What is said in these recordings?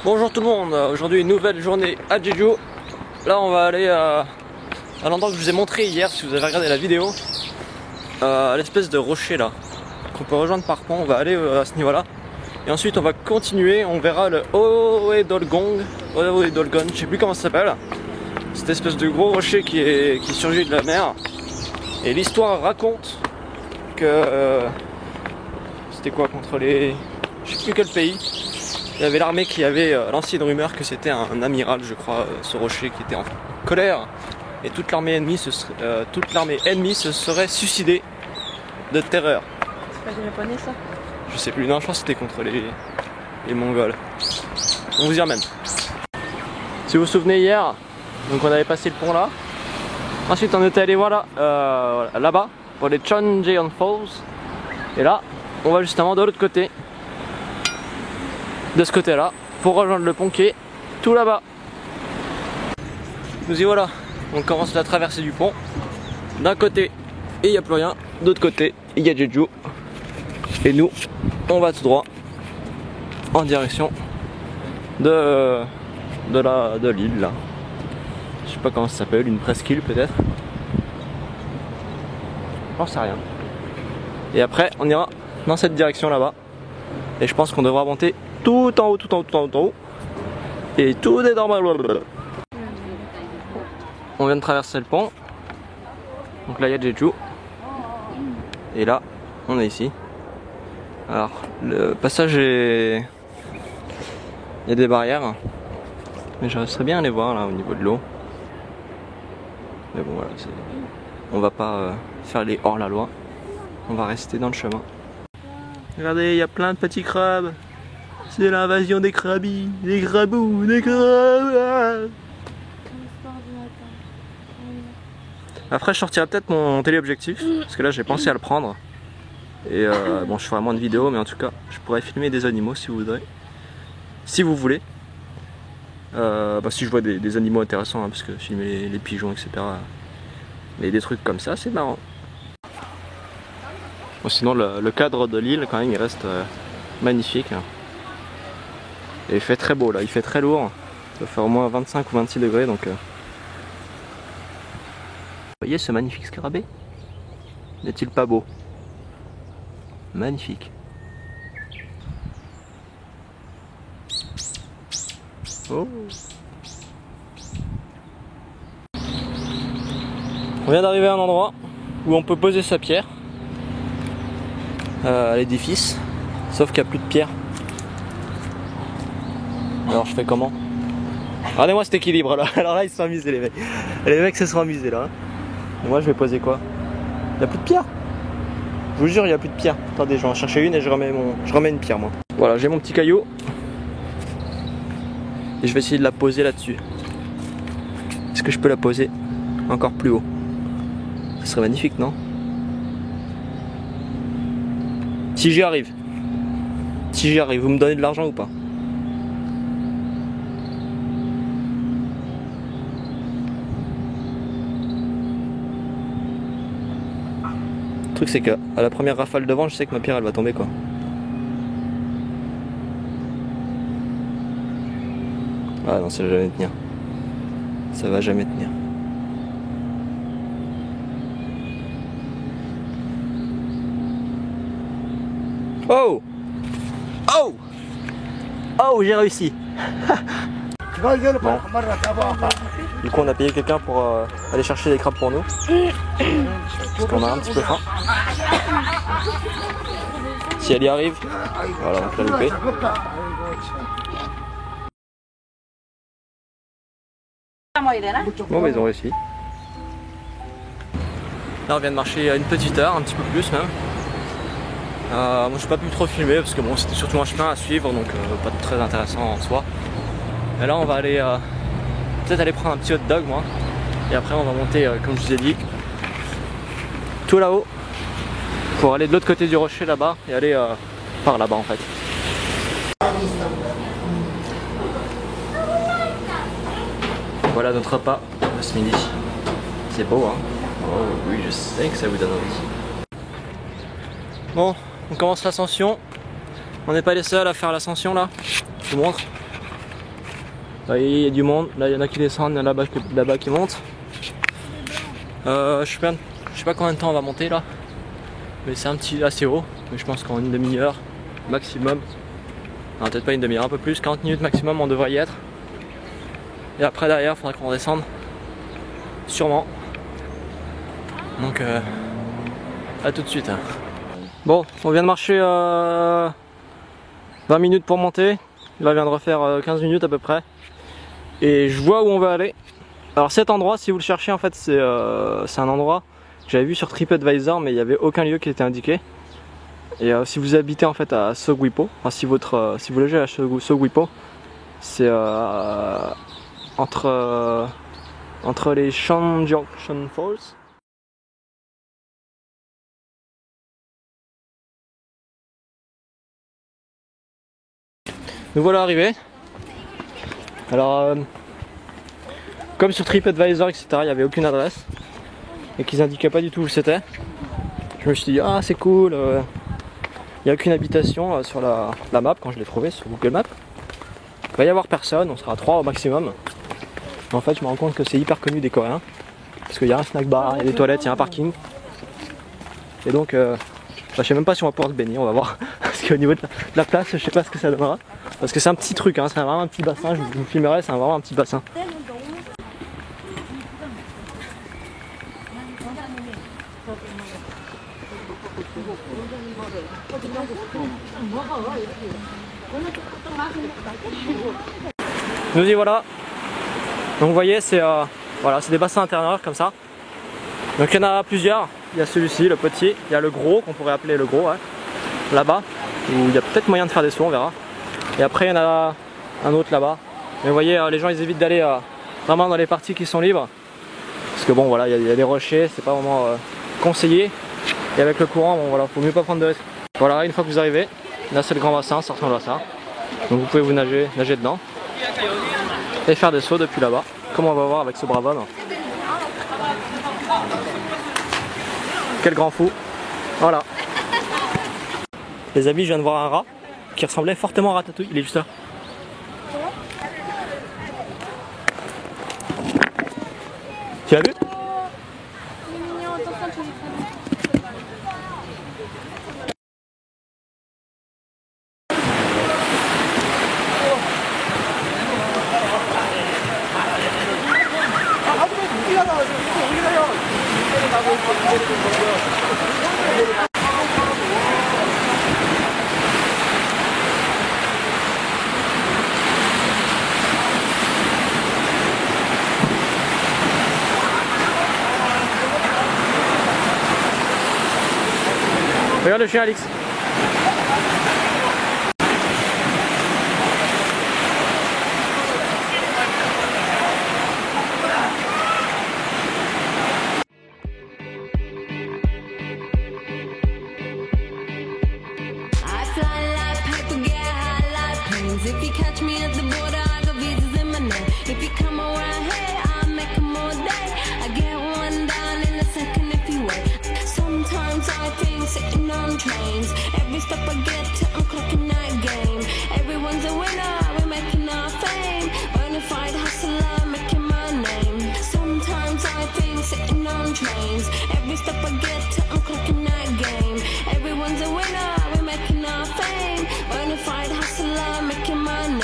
Bonjour tout le monde, aujourd'hui une nouvelle journée à Jeju. Là on va aller à l'endroit que je vous ai montré hier si vous avez regardé la vidéo, à l'espèce de rocher là qu'on peut rejoindre par pont. On va aller à ce niveau là et ensuite on va continuer, on verra le Oedolgong, je sais plus comment ça s'appelle, cette espèce de gros rocher qui surgit de la mer. Et l'histoire raconte que c'était quoi, contre les, je sais plus quel pays, il y avait l'armée qui avait lancé une rumeur que c'était un amiral, je crois, ce rocher qui était en colère, et toute l'armée ennemie se serait suicidée de terreur. C'est pas du japonais ça? Je sais plus, non je pense que c'était contre les Mongols. On vous y ramène. Si vous vous souvenez hier, donc on avait passé le pont là. Ensuite on était allé voir là-bas pour les Chonjeon Falls. Et là on va justement de l'autre côté, de ce côté là, pour rejoindre le pont qui est tout là-bas. Nous y voilà, on commence la traversée du pont. D'un côté il n'y a plus rien, de l'autre côté il y a Jeju. Et nous on va tout droit en direction de l'île là. Je sais pas comment ça s'appelle, une presqu'île peut-être. J'en sais rien. Et après on ira dans cette direction là-bas. Et je pense qu'on devra monter tout en haut, tout en haut, tout en haut, tout en haut. Et tout est normal. On vient de traverser le pont. Donc là il y a Jeju. Et là on est ici. Alors le passage est... il y a des barrières. Mais je serais bien aller voir là au niveau de l'eau. Mais bon voilà, on va pas faire les hors-la-loi. On va rester dans le chemin. Regardez, il y a plein de petits crabes. C'est l'invasion des crabis, des crabous, des crabes. Après je sortirai peut-être mon téléobjectif, parce que là j'ai pensé à le prendre. Et bon, je ferai moins de vidéos, mais en tout cas je pourrais filmer des animaux si vous voudrez. Si vous voulez. Si je vois des animaux intéressants, hein, parce que filmer les pigeons, etc. Mais des trucs comme ça, c'est marrant. Bon, sinon le cadre de l'île quand même il reste magnifique. Et il fait très beau là, il fait très lourd. Ça doit faire au moins 25 ou 26 degrés donc. Vous voyez ce magnifique scarabée? N'est-il pas beau? Magnifique. Oh. On vient d'arriver à un endroit où on peut poser sa pierre à l'édifice, sauf qu'il n'y a plus de pierre. Alors je fais comment? Regardez-moi cet équilibre là. Alors là ils se sont amusés les mecs. Les mecs se sont amusés là. Et moi je vais poser quoi? Il n'y a plus de pierre. Je vous jure il n'y a plus de pierre. Attendez, je vais en chercher une et je remets une pierre moi. Voilà, j'ai mon petit caillou. Et je vais essayer de la poser là-dessus. Est-ce que je peux la poser encore plus haut? Ce serait magnifique, non? Si j'y arrive. Si j'y arrive, vous me donnez de l'argent ou pas? Le truc c'est que à la première rafale de vent, je sais que ma pierre elle va tomber quoi. Ah non, ça va jamais tenir. Ça va jamais tenir. Oh! Oh! Oh, j'ai réussi! Bon. Du coup, on a payé quelqu'un pour aller chercher des crabes pour nous. Parce qu'on a un petit peu faim. Si elle y arrive, voilà, on peut la louper. Bon, mais ils ont réussi. Là, on vient de marcher une petite heure, un petit peu plus même. Moi, j'ai pas pu trop filmer parce que bon, c'était surtout un chemin à suivre, donc pas très intéressant en soi. Et là, on va aller peut-être aller prendre un petit hot dog, moi. Et après, on va monter, comme je vous ai dit, tout là-haut pour aller de l'autre côté du rocher là-bas et aller par là-bas en fait. Voilà notre repas de ce midi. C'est beau hein? Oh oui, je sais que ça vous donne envie. Bon, on commence l'ascension. On n'est pas les seuls à faire l'ascension là. Je vous montre. Là, il y a du monde, là il y en a qui descendent, il y en a là-bas qui montent. Je sais pas combien de temps on va monter là, mais c'est un petit assez haut, mais je pense qu'en une demi-heure maximum, non peut-être pas une demi-heure, un peu plus, 40 minutes maximum on devrait y être. Et après derrière il faudra qu'on redescende, sûrement. Donc à tout de suite. Bon, on vient de marcher 20 minutes pour monter, là on vient de refaire 15 minutes à peu près. Et je vois où on va aller. Alors cet endroit, si vous le cherchez, en fait c'est un endroit que j'avais vu sur TripAdvisor, mais il n'y avait aucun lieu qui était indiqué. Et si vous habitez en fait à Soguipo, enfin si vous logez à Soguipo, c'est entre les Shanjong Falls. Nous voilà arrivés. Alors comme sur TripAdvisor etc, il n'y avait aucune adresse et qu'ils indiquaient pas du tout où c'était. Je me suis dit ah c'est cool, il n'y a aucune habitation sur la map quand je l'ai trouvé sur Google Maps. Il va y avoir personne, on sera 3 au maximum. En fait je me rends compte que c'est hyper connu des Coréens. Parce qu'il y a un snack bar, il y a des toilettes, il y a un parking. Et donc je sais même pas si on va pouvoir se baigner, on va voir. Parce qu'au niveau de la place, je sais pas ce que ça donnera. Parce que c'est un petit truc, hein, c'est vraiment un petit bassin, je vous filmerai, c'est vraiment un petit bassin. Nous y voilà. Donc vous voyez c'est voilà, c'est des bassins intérieurs comme ça. Donc il y en a plusieurs. Il y a celui-ci, le petit, il y a le gros qu'on pourrait appeler le gros, ouais, là-bas, où il y a peut-être moyen de faire des sauts, on verra. Et après il y en a un autre là-bas. Mais vous voyez les gens ils évitent d'aller vraiment dans les parties qui sont libres. Parce que bon voilà, il y a des rochers, c'est pas vraiment conseillé. Et avec le courant, bon voilà, faut mieux pas prendre de risques. Voilà, une fois que vous arrivez, là c'est le grand bassin, ça ressemble à ça. Donc vous pouvez vous nager dedans. Et faire des sauts depuis là-bas, comme on va voir avec ce brave homme. Quel grand fou. Voilà. Les amis, je viens de voir un rat qui ressemblait fortement à Ratatouille, il est juste là. Tu l'as vu? Regarde le chien Alix. If you catch me at the border, I got visas in my name. If you come around here, I'll make them all day. I get one down in a second if you wait. Sometimes I think sitting on trains. Every stop I get to, I'm clocking that game. Everyone's a winner, we're making our fame. Bonafide hustler, making my name. Sometimes I think sitting on trains. Every stop I get to, I'm clocking that game. Everyone's a winner, we're making our fame. Bonafide hustler, making my name.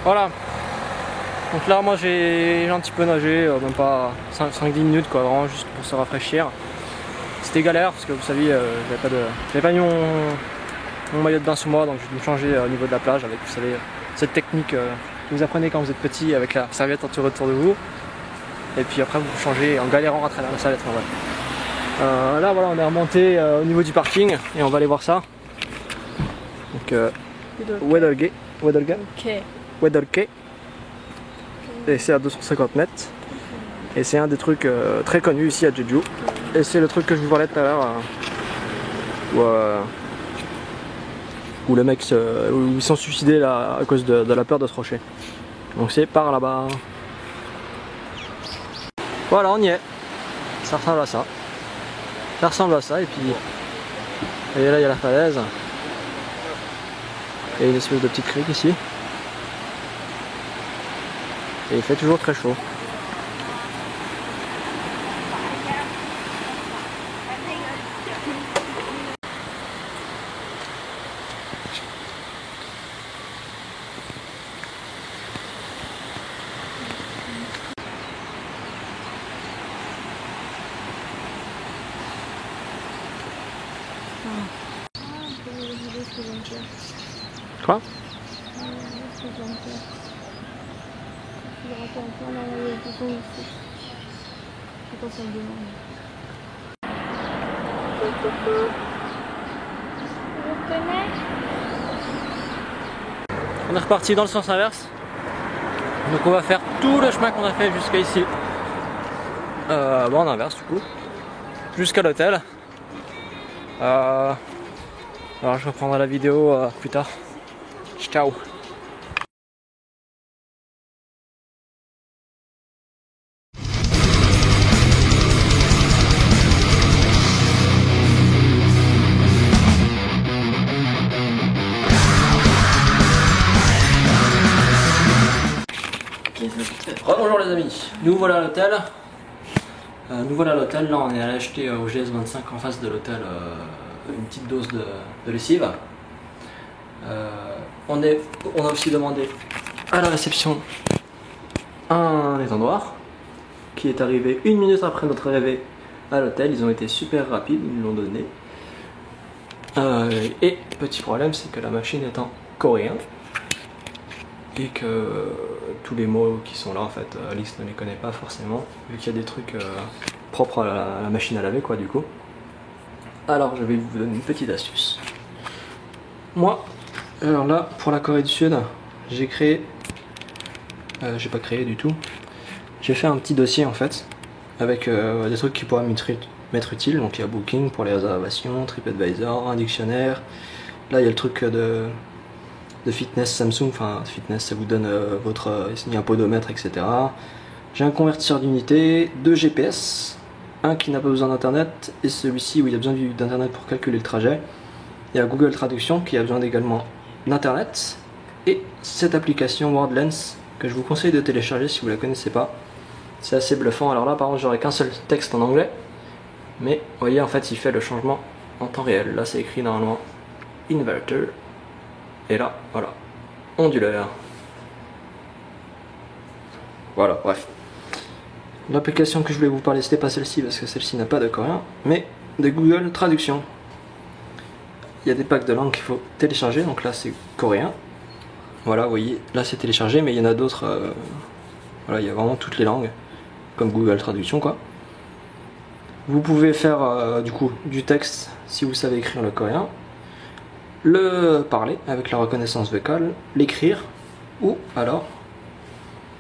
Voilà. Donc là moi j'ai un petit peu nagé, même pas 5-10 minutes quoi, vraiment juste pour se rafraîchir. C'était galère parce que vous saviez, j'avais pas mis mon maillot de bain sous moi, donc je vais me changer au niveau de la plage avec, vous savez, cette technique que vous apprenez quand vous êtes petit avec la serviette entourée autour de vous. Et puis après vous vous changez en galérant à travers la serviette. Ouais. Là voilà, on est remonté au niveau du parking et on va aller voir ça. Donc Wedelgate. et c'est à 250 mètres. Et c'est un des trucs très connus ici à Jeju. Et c'est le truc que je vous parlais tout à l'heure, où les mecs où ils sont suicidés là, à cause de la peur de ce rocher. Donc c'est par là-bas. Voilà, on y est. Ça ressemble à ça. Ça ressemble à ça, et puis et là il y a la falaise. Et une espèce de petite crique ici. Et il fait toujours très chaud. Quoi? On est reparti dans le sens inverse. Donc on va faire tout le chemin qu'on a fait jusqu'à ici. Bon, en inverse du coup. Jusqu'à l'hôtel. Alors je reprendrai la vidéo plus tard. Ciao. Bonjour les amis, nous voilà à l'hôtel. Là on est allé acheter au GS25 en face de l'hôtel une petite dose de lessive. On a aussi demandé à la réception un étendoir qui est arrivé 1 minute après notre arrivée à l'hôtel. Ils ont été super rapides, ils nous l'ont donné. Et petit problème, c'est que la machine est en coréen et que tous les mots qui sont là, en fait, Alice ne les connaît pas forcément, vu qu'il y a des trucs propres à la machine à laver, quoi, du coup. Alors, je vais vous donner une petite astuce. Moi, alors là, pour la Corée du Sud, j'ai créé, j'ai pas créé du tout, j'ai fait un petit dossier en fait, avec des trucs qui pourraient m'être utiles. Donc il y a Booking pour les réservations, TripAdvisor, un dictionnaire. Là il y a le truc de fitness Samsung, enfin fitness, ça vous donne votre podomètre, etc. J'ai un convertisseur d'unité, 2 GPS, un qui n'a pas besoin d'internet et celui-ci où il y a besoin d'internet pour calculer le trajet. Il y a Google Traduction qui a besoin également d'internet et cette application Wordlens que je vous conseille de télécharger si vous la connaissez pas. C'est assez bluffant. Alors là par contre j'aurai qu'un seul texte en anglais, mais vous voyez en fait il fait le changement en temps réel. Là c'est écrit normalement inverter et là voilà onduleur. Voilà, bref. L'application que je voulais vous parler c'était pas celle-ci parce que celle-ci n'a pas de coréen, mais de Google Traduction. Il y a des packs de langues qu'il faut télécharger, donc là c'est coréen. Voilà, vous voyez, là c'est téléchargé, mais il y en a d'autres. Voilà, il y a vraiment toutes les langues, comme Google Traduction quoi. Vous pouvez faire du coup du texte si vous savez écrire le coréen, le parler avec la reconnaissance vocale, l'écrire, ou alors,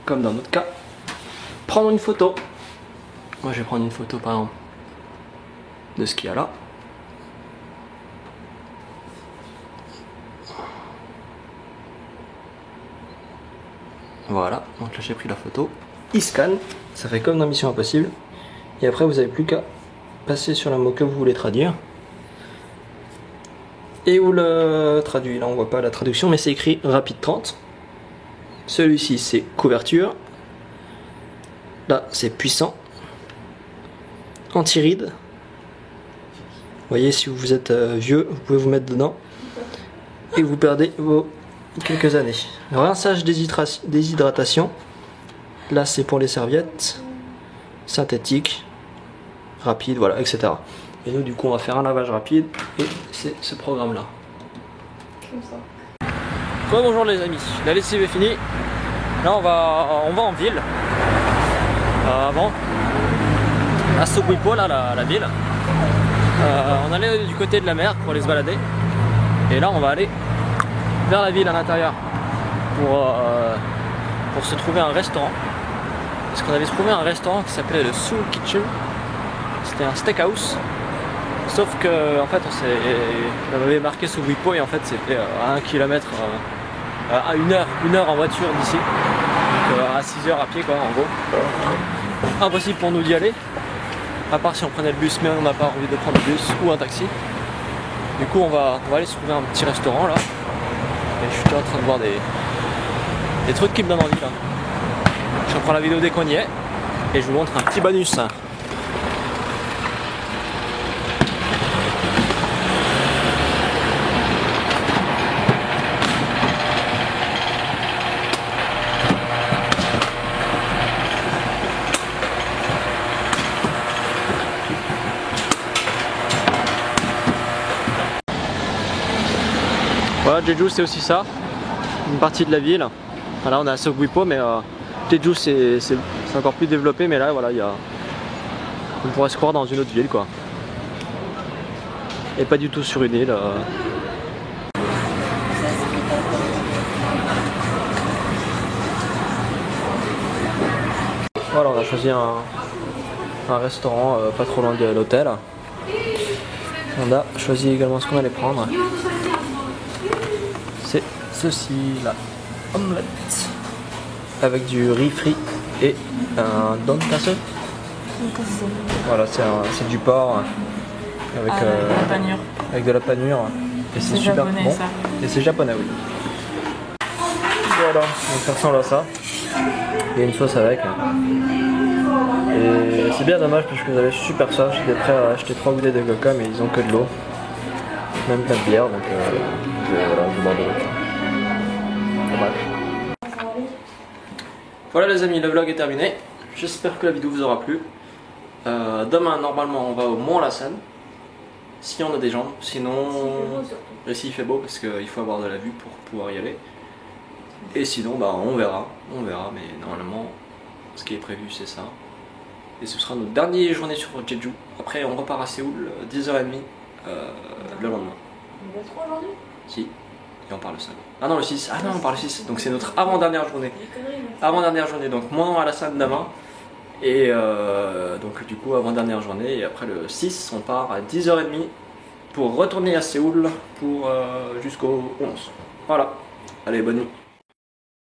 comme dans notre cas, prendre une photo. Moi je vais prendre une photo par exemple de ce qu'il y a là. Voilà, donc là j'ai pris la photo, il scanne, ça fait comme dans Mission Impossible, et après vous n'avez plus qu'à passer sur le mot que vous voulez traduire, et vous le traduit. Là on voit pas la traduction mais c'est écrit rapide 30, celui-ci c'est couverture, là c'est puissant, anti-ride, vous voyez si vous êtes vieux vous pouvez vous mettre dedans, et vous perdez vos quelques années. Rinçage déshydratation, là c'est pour les serviettes, synthétique, rapide, voilà, etc. Et nous du coup on va faire un lavage rapide et c'est ce programme là. Comme ça. Bonjour les amis, la lessive est finie. Là on va en ville. Avant à Soguipo, là la ville. On allait du côté de la mer pour aller se balader. Et là on va aller vers la ville à l'intérieur pour pour se trouver un restaurant. Parce qu'on avait trouvé un restaurant qui s'appelait le Soul Kitchen. C'était un steakhouse. Sauf que en fait on avait marqué sous Wipo et en fait c'était à 1 km, à 1 heure en voiture d'ici. Donc à 6 heures à pied quoi en gros. Impossible pour nous d'y aller. À part si on prenait le bus, mais on n'a pas envie de prendre le bus ou un taxi. Du coup on va aller se trouver un petit restaurant là. Et je suis en train de voir des trucs qui me donnent envie là. Je reprends la vidéo dès qu'on y est et je vous montre un petit bonus. Voilà, Jeju c'est aussi ça, une partie de la ville. Enfin, là on est à Seogwipo mais Jeju c'est encore plus développé, mais là voilà on pourrait se croire dans une autre ville quoi. Et pas du tout sur une île. Voilà, on a choisi un restaurant pas trop loin de l'hôtel. On a choisi également ce qu'on allait prendre. C'est ceci, la omelette avec du riz frit et un donkasu. Voilà, c'est du porc avec, avec de la panure et c'est super bon. Ça. Et c'est japonais, oui. Voilà, donc ça ressemble à ça. Il y a une sauce avec. Et c'est bien dommage parce que vous avez super soif. J'étais prêt à acheter 3 bouteilles de coca mais ils ont que de l'eau. Même pas de bière, donc voilà, je bois de l'eau. Dommage. Voilà les amis, le vlog est terminé. J'espère que la vidéo vous aura plu. Demain normalement on va au Mont-la-Seine. Si on a des jambes, sinon... Ici il fait beau parce qu'il faut avoir de la vue pour pouvoir y aller. Et sinon bah on verra, mais normalement ce qui est prévu c'est ça. Et ce sera notre dernière journée sur Jeju. Après on repart à Séoul 10h30 le lendemain. Il y a 3 aujourd'hui ? Si, et on part le 5. Ah non le 6, ah non on part le 6, donc c'est notre avant-dernière journée. Avant-dernière journée, donc moi à la salle demain. Et donc du coup avant-dernière journée, et après le 6 on part à 10h30 pour retourner à Séoul pour jusqu'au 11. Voilà, allez bonne nuit.